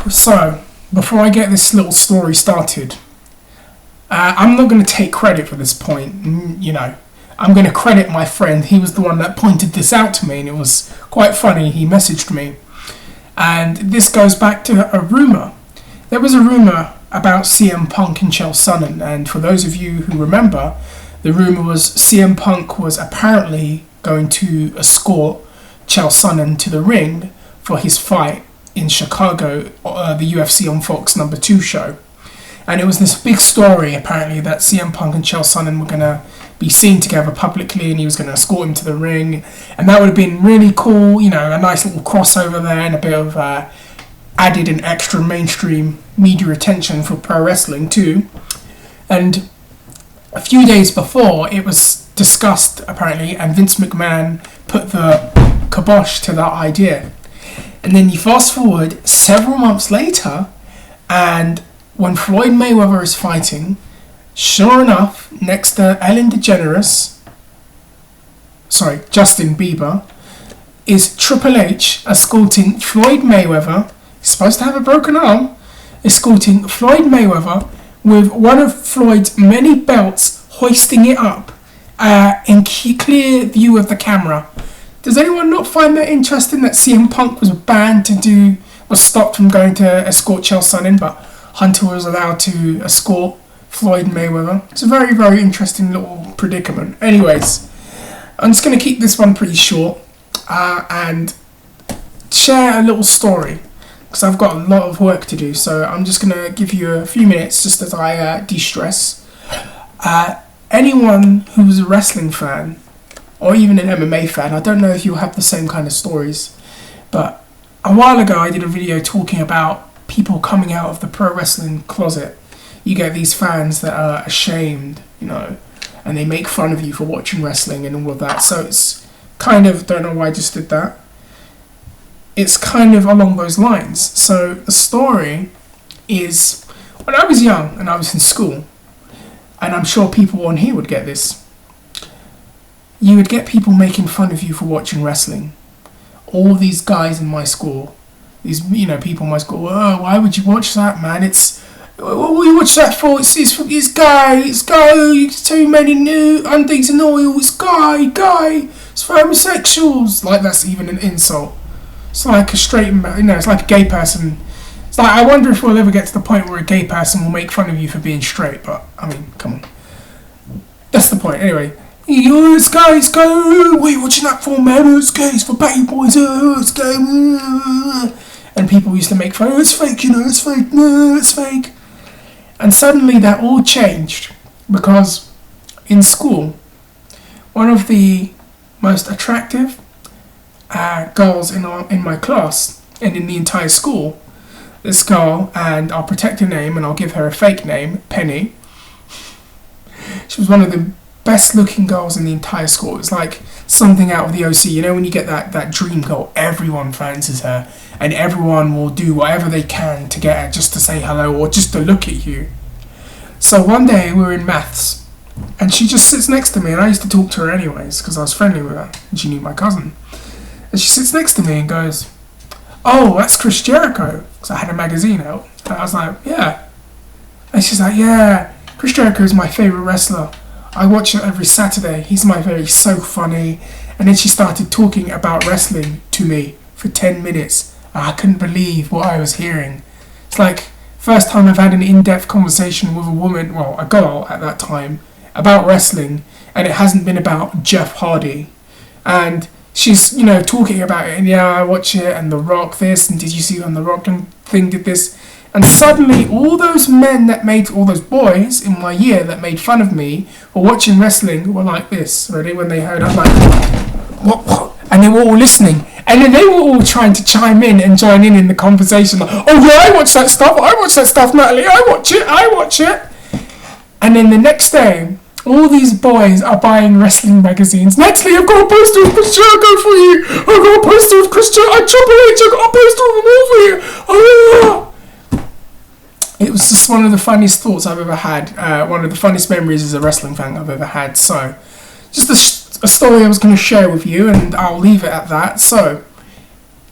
So, before I get this little story started, I'm not going to take credit for this point. I'm going to credit my friend. He was the one that pointed this out to me, and it was quite funny. He messaged me. And this goes back to a rumour. There was a rumour about CM Punk and Chael Sonnen, and for those of you who remember, the rumour was CM Punk was apparently going to escort Chael Sonnen to the ring for his fight in Chicago, the UFC on Fox #2 show. And it was this big story, apparently, that CM Punk and Chael Sonnen were going to be seen together publicly, and he was going to escort him to the ring. And that would have been really cool, a nice little crossover there, and a bit of added and extra mainstream media attention for pro wrestling too. And a few days before, it was discussed, apparently, and Vince McMahon put the kibosh to that idea. And then you fast forward several months later, and when Floyd Mayweather is fighting, sure enough, next to Justin Bieber, is Triple H escorting Floyd Mayweather. He's supposed to have a broken arm, escorting Floyd Mayweather with one of Floyd's many belts, hoisting it up in clear view of the camera. Does anyone not find that interesting that CM Punk was stopped from going to escort Chael Sonnen, but Hunter was allowed to escort Floyd Mayweather? It's a very, very interesting little predicament. Anyways, I'm just going to keep this one pretty short and share a little story, because I've got a lot of work to do. So I'm just going to give you a few minutes just as I de-stress. Anyone who's a wrestling fan, or even an MMA fan, I don't know if you'll have the same kind of stories, but a while ago I did a video talking about people coming out of the pro wrestling closet. You get these fans that are ashamed, and they make fun of you for watching wrestling and all of that. So it's kind of, don't know why I just did that. It's kind of along those lines. So the story is, when I was young and I was in school, and I'm sure people on here would get this, you would get people making fun of you for watching wrestling. All these guys in my school, these people in my school, oh, why would you watch that, man? What will you watch that for? It's gay, it's too many new undies and oil, it's gay, it's for homosexuals. Like, that's even an insult. It's like a straight, it's like a gay person. It's like, I wonder if we'll ever get to the point where a gay person will make fun of you for being straight, but, come on. That's the point, anyway. It's gay, what are you watching that for, man? It's gay, it's for baby boys, it's gay. And people used to make fun, it's fake, it's fake, it's fake. And suddenly that all changed, because in school, one of the most attractive girls in my class, and in the entire school, this girl, and I'll protect her name and I'll give her a fake name, Penny. She was one of the best looking girls in the entire school. It was like something out of the OC. When you get that dream girl, everyone fancies her, and everyone will do whatever they can to get her, just to say hello or just to look at you. So one day we were in maths, and she just sits next to me, and I used to talk to her anyways because I was friendly with her and she knew my cousin. And she sits next to me and goes, oh, that's Chris Jericho, because I had a magazine out. And I was like, yeah. And she's like, yeah, Chris Jericho is my favourite wrestler. I watch it every Saturday. He's my favorite. He's so funny. And then she started talking about wrestling to me for 10 minutes. And I couldn't believe what I was hearing. It's like, first time I've had an in-depth conversation with a girl at that time, about wrestling. And it hasn't been about Jeff Hardy. And she's, talking about it. And yeah, I watch it. And The Rock this. And did you see when The Rock thing did this? And suddenly, all those boys in my year that made fun of me for watching wrestling were like this, ready? When they heard, I'm like, what? And they were all listening. And then they were all trying to chime in and join in the conversation. Like, oh yeah, I watch that stuff, Natalie, I watch it. And then the next day, all these boys are buying wrestling magazines. Natalie, I've got a poster of Chris Jericho for you. I've got a poster of Chris Jericho. Triple H, I've got a poster of them all for you. Oh, it was just one of the funniest thoughts I've ever had. One of the funniest memories as a wrestling fan I've ever had. So, just a story I was going to share with you, and I'll leave it at that. So,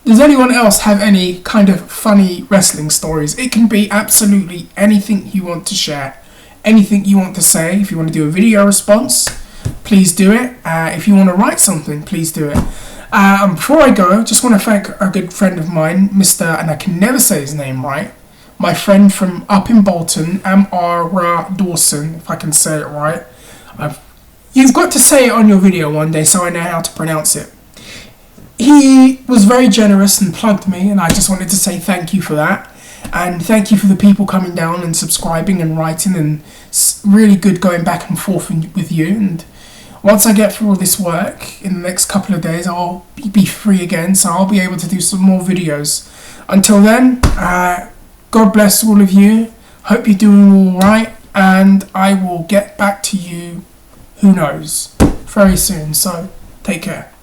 Does anyone else have any kind of funny wrestling stories? It can be absolutely anything you want to share, anything you want to say. If you want to do a video response, please do it. If you want to write something, please do it. Before I go, just want to thank a good friend of mine, Mr. and I can never say his name right, my friend from up in Bolton, M.R. Dawson, if I can say it right. You've got to say it on your video one day so I know how to pronounce it. He was very generous and plugged me, and I just wanted to say thank you for that. And thank you for the people coming down and subscribing and writing, and it's really good going back and forth with you. And once I get through all this work in the next couple of days, I'll be free again, so I'll be able to do some more videos. Until then, God bless all of you. Hope you're doing all right, and I will get back to you, who knows, very soon. So take care.